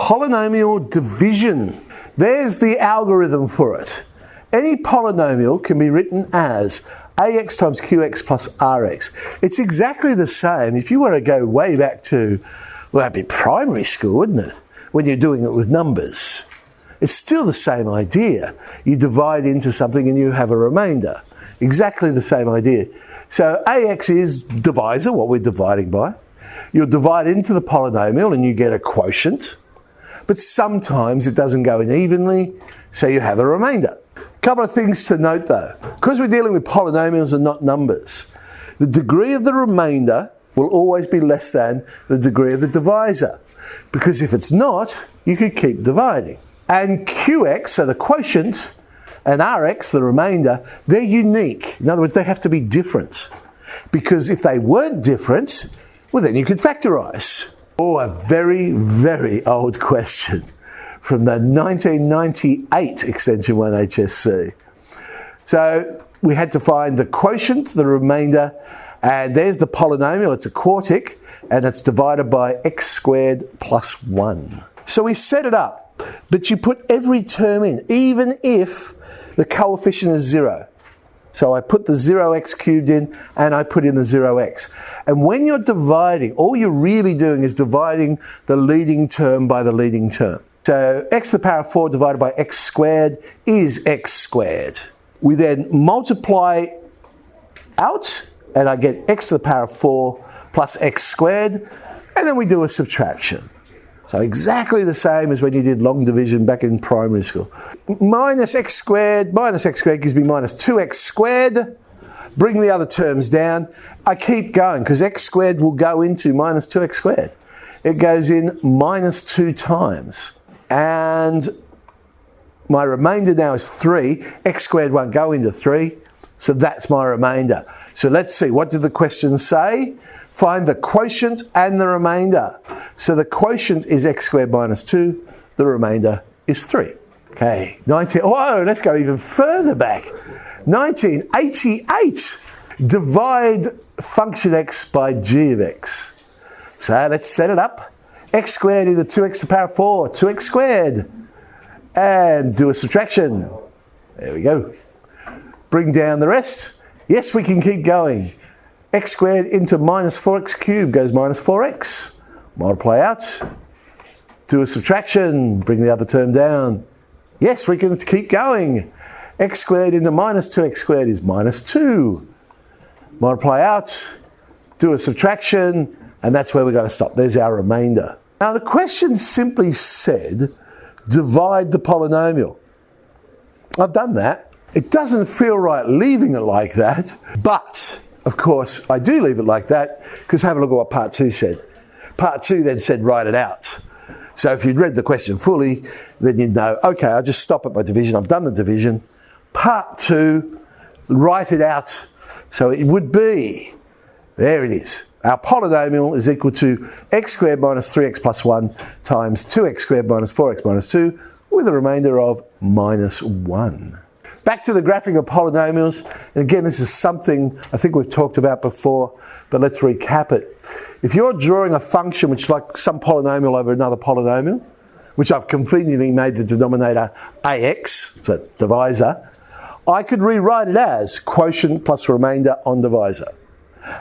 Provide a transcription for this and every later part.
Polynomial division. There's the algorithm for it. Any polynomial can be written as ax times qx plus rx. It's exactly the same. If you want to go way back to, well, that'd be primary school, wouldn't it? When you're doing it with numbers. It's still the same idea. You divide into something and you have a remainder. Exactly the same idea. So ax is divisor, what we're dividing by. You'll divide into the polynomial and you get a quotient. But sometimes it doesn't go in evenly, so you have a remainder. A couple of things to note though. Because we're dealing with polynomials and not numbers, the degree of the remainder will always be less than the degree of the divisor. Because if it's not, you could keep dividing. And qx, so the quotient, and rx, the remainder, they're unique. In other words, they have to be different. Because if they weren't different, well then you could factorise. Oh, a very, very old question from the 1998 Extension 1 HSC. So we had to find the quotient, the remainder, and there's the polynomial, it's a quartic, and it's divided by x squared plus 1. So we set it up, but you put every term in, even if the coefficient is 0. So I put the 0x cubed in and I put in the 0x. And when you're dividing, all you're really doing is dividing the leading term by the leading term. So x to the power of 4 divided by x squared is x squared. We then multiply out and I get x to the power of 4 plus x squared, and then we do a subtraction. So exactly the same as when you did long division back in primary school. Minus x squared gives me minus 2x squared. Bring the other terms down. I keep going because x squared will go into minus 2x squared. It goes in minus 2 times. And my remainder now is 3. X squared won't go into 3. So that's my remainder. So let's see, what did the question say? Find the quotient and the remainder. So the quotient is x squared minus 2. The remainder is 3. Okay, let's go even further back. 1988. Divide function x by g of x. So let's set it up. X squared into 2x to the power of 4, 2x squared. And do a subtraction. There we go. Bring down the rest. Yes, we can keep going. X squared into minus 4x cubed goes minus 4x. Multiply out. Do a subtraction. Bring the other term down. Yes, we can keep going. X squared into minus 2x squared is minus 2. Multiply out. Do a subtraction. And that's where we're going to stop. There's our remainder. Now the question simply said, divide the polynomial. I've done that. It doesn't feel right leaving it like that, but of course, I do leave it like that because have a look at what part 2 said. Part 2 then said write it out. So if you'd read the question fully, then you'd know, okay, I'll just stop at my division. I've done the division. Part 2, write it out. So it would be, there it is. Our polynomial is equal to x squared minus 3x plus 1 times 2x squared minus 4x minus 2 with a remainder of minus 1. Back to the graphing of polynomials, and again this is something I think we've talked about before, but let's recap it. If you're drawing a function which is like some polynomial over another polynomial, which I've conveniently made the denominator ax, so divisor, I could rewrite it as quotient plus remainder on divisor.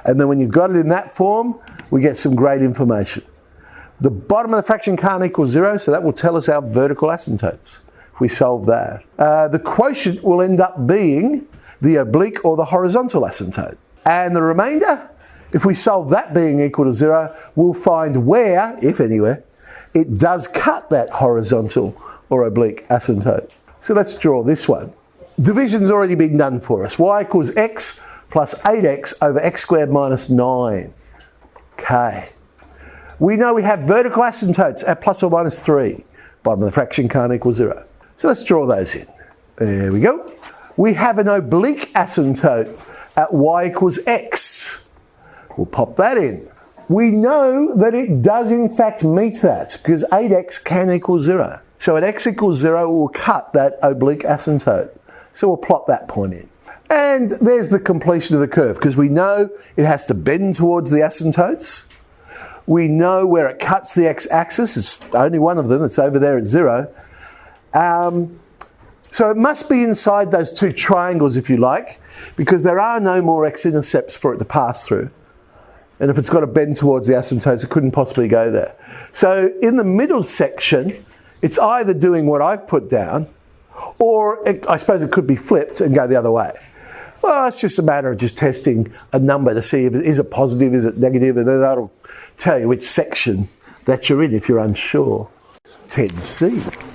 And then when you've got it in that form, we get some great information. The bottom of the fraction can't equal 0, so that will tell us our vertical asymptotes. If we solve that. The quotient will end up being the oblique or the horizontal asymptote. And the remainder, if we solve that being equal to 0, we'll find where, if anywhere, it does cut that horizontal or oblique asymptote. So let's draw this one. Division's already been done for us. Y equals x plus 8x over x squared minus 9. Okay. We know we have vertical asymptotes at plus or minus 3. Bottom of the fraction can't equal 0. So let's draw those in. There we go. We have an oblique asymptote at y equals x. We'll pop that in. We know that it does in fact meet that because 8x can equal 0. So at x equals 0, we'll cut that oblique asymptote. So we'll plot that point in. And there's the completion of the curve because we know it has to bend towards the asymptotes. We know where it cuts the x-axis. It's only one of them. It's over there at 0. So it must be inside those two triangles, if you like, because there are no more x-intercepts for it to pass through. And if it's got a bend towards the asymptotes, it couldn't possibly go there. So in the middle section, it's either doing what I've put down, or I suppose it could be flipped and go the other way. Well, it's just a matter of just testing a number to see if is it positive, is it negative, and then that'll tell you which section that you're in if you're unsure. 10C.